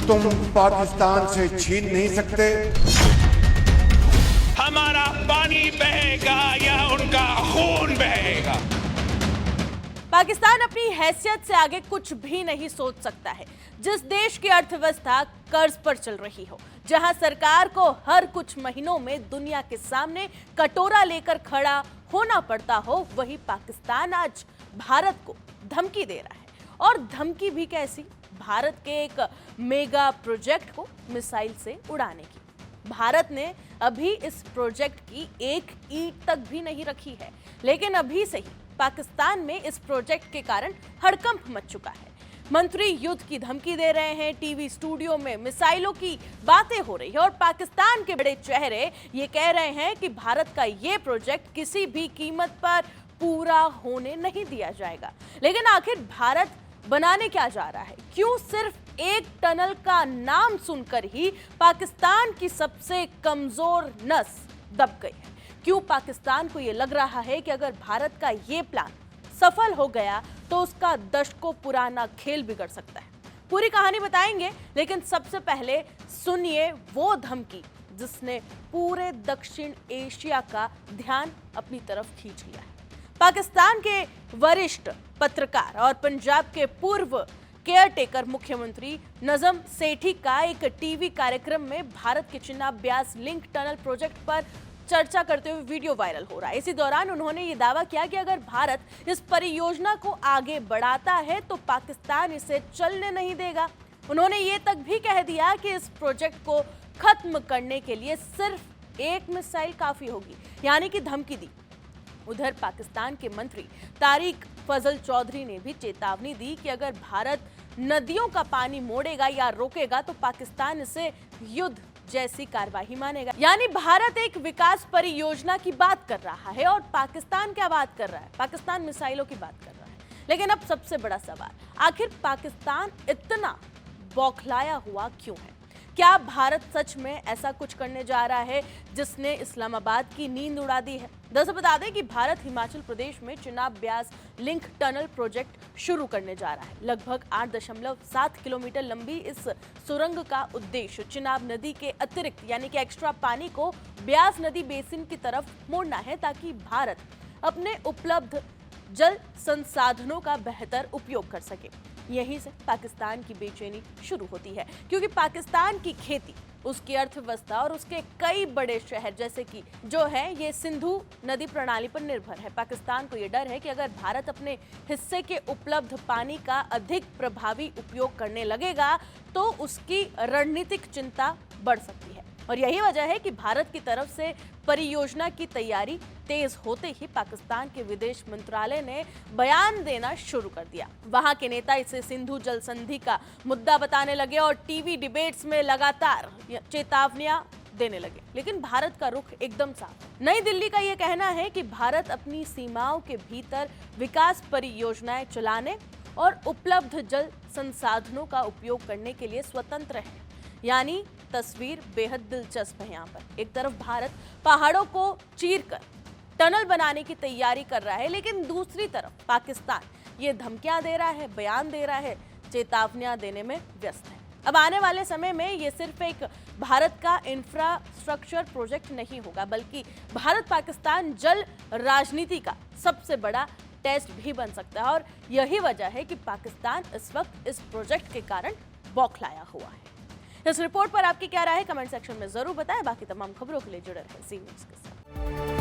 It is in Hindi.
तुम पाकिस्तान से छीन नहीं सकते। हमारा पानी बहेगा या उनका खून बहेगा। पाकिस्तान अपनी हैसियत से आगे कुछ भी नहीं सोच सकता है। जिस देश की अर्थव्यवस्था कर्ज पर चल रही हो, जहां सरकार को हर कुछ महीनों में दुनिया के सामने कटोरा लेकर खड़ा होना पड़ता हो, वही पाकिस्तान आज भारत को धमकी दे रहा है। और धमकी भी कैसी? भारत के एक मेगा प्रोजेक्ट को मिसाइल से उड़ाने की। भारत ने अभी इस प्रोजेक्ट की एक ईंट तक भी नहीं रखी है, लेकिन अभी से ही पाकिस्तान में इस प्रोजेक्ट के कारण हड़कंप मच चुका है। मंत्री युद्ध की धमकी दे रहे हैं, टीवी स्टूडियो में मिसाइलों की बातें हो रही है और पाकिस्तान के बड़े चेहरे ये कह रहे हैं कि भारत का ये प्रोजेक्ट किसी भी कीमत पर पूरा होने नहीं दिया जाएगा। लेकिन आखिर भारत बनाने क्या जा रहा है? क्यों सिर्फ एक टनल का नाम सुनकर ही पाकिस्तान की सबसे कमजोर नस दब गई है? क्यों पाकिस्तान को यह लग रहा है कि अगर भारत का ये प्लान सफल हो गया तो उसका दशकों पुराना खेल बिगड़ सकता है? पूरी कहानी बताएंगे, लेकिन सबसे पहले सुनिए वो धमकी जिसने पूरे दक्षिण एशिया का ध्यान अपनी तरफ खींच लिया है। पाकिस्तान के वरिष्ठ पत्रकार और पंजाब के पूर्व केयरटेकर मुख्यमंत्री नजम सेठी का एक टीवी कार्यक्रम में भारत के Chenab Beas link tunnel project पर चर्चा करते हुए वीडियो वायरल हो रहा है। इसी दौरान उन्होंने ये दावा किया कि अगर भारत इस परियोजना को आगे बढ़ाता है तो पाकिस्तान इसे चलने नहीं देगा। उन्होंने ये तक भी कह दिया कि इस प्रोजेक्ट को खत्म करने के लिए सिर्फ एक मिसाइल काफी होगी, यानी कि धमकी दी। उधर पाकिस्तान के मंत्री तारिक फजल चौधरी ने भी चेतावनी दी कि अगर भारत नदियों का पानी मोड़ेगा या रोकेगा तो पाकिस्तान इसे युद्ध जैसी कार्यवाही मानेगा। यानी भारत एक विकास परियोजना की बात कर रहा है और पाकिस्तान क्या बात कर रहा है? पाकिस्तान मिसाइलों की बात कर रहा है। लेकिन अब सबसे बड़ा सवाल, आखिर पाकिस्तान इतना बौखलाया हुआ क्यों है? क्या भारत सच में ऐसा कुछ करने जा रहा है जिसने इस्लामाबाद की नींद उड़ा दी है? दरअसल बता दें कि भारत हिमाचल प्रदेश में Chenab Beas link tunnel project शुरू करने जा रहा है। लगभग 8.7 किलोमीटर लंबी इस सुरंग का उद्देश्य चिनाब नदी के अतिरिक्त यानी कि एक्स्ट्रा पानी को ब्यास नदी बेसिन की तरफ मोड़ना है, ताकि भारत अपने उपलब्ध जल संसाधनों का बेहतर उपयोग कर सके। यहीं से पाकिस्तान की बेचैनी शुरू होती है, क्योंकि पाकिस्तान की खेती, उसकी अर्थव्यवस्था और उसके कई बड़े शहर जैसे कि जो है ये सिंधु नदी प्रणाली पर निर्भर है। पाकिस्तान को ये डर है कि अगर भारत अपने हिस्से के उपलब्ध पानी का अधिक प्रभावी उपयोग करने लगेगा तो उसकी रणनीतिक चिंता बढ़ सकती है। और यही वजह है कि भारत की तरफ से परियोजना की तैयारी तेज होते ही पाकिस्तान के विदेश मंत्रालय ने बयान देना शुरू कर दिया। वहां के नेता इसे सिंधु जल संधि का मुद्दा बताने लगे और टीवी डिबेट्स में लगातार चेतावनियां देने लगे। लेकिन भारत का रुख एकदम साफ है। नई दिल्ली का यह कहना है कि भारत अपनी सीमाओं के भीतर विकास परियोजनाएं चलाने और उपलब्ध जल संसाधनों का उपयोग करने के लिए स्वतंत्र है। यानी तस्वीर बेहद दिलचस्प है। यहाँ पर एक तरफ भारत पहाड़ों को चीरकर टनल बनाने की तैयारी कर रहा है, लेकिन दूसरी तरफ पाकिस्तान ये धमकियां दे रहा है, बयान दे रहा है, चेतावनियां देने में व्यस्त है। अब आने वाले समय में ये सिर्फ एक भारत का इंफ्रास्ट्रक्चर प्रोजेक्ट नहीं होगा, बल्कि भारत पाकिस्तान जल राजनीति का सबसे बड़ा टेस्ट भी बन सकता है। और यही वजह है कि पाकिस्तान इस वक्त इस प्रोजेक्ट के कारण बौखलाया हुआ है। इस रिपोर्ट पर आपकी क्या राय है? कमेंट सेक्शन में जरूर बताएं। बाकी तमाम खबरों के लिए जुड़े रहें ज़ी न्यूज़ के साथ।